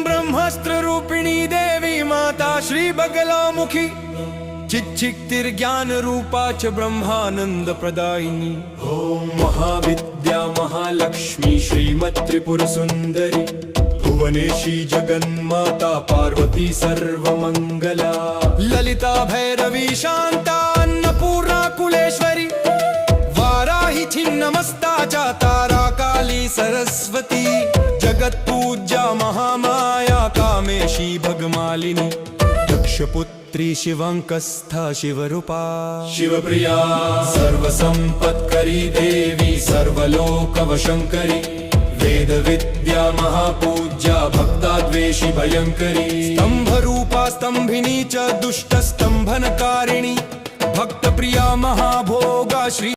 ब्रह्मास्त्र रूपिणी देवी माता श्री बगलामुखी चिच्चिक्तिर्ज्ञान रूपा च ब्रह्मानंद प्रदायिनी। ओम महाविद्या महालक्ष्मी श्रीमत्त्रिपुर सुंदरी भुवनेशी जगन्माता पार्वती सर्वमंगला। ललिता भैरवी शांता अन्नपूर्णा कुलेश्वरी वाराही छिन्नमस्ता च तारा काली सरस्वती। जगत पूज्या महामाया कामेशी भगमालिनी। दक्षपुत्री शिवंकस्था शिवरूपा शिवप्रिया सर्वसंपत्करी देवी सर्वलोकवशंकरी। वेद विद्या महापूज्या भक्ताद्वेषी भयंकरी। स्तंभरूपा स्तंभिनी च दुष्ट स्तंभनकारिणी भक्तप्रिया महाभोगा श्री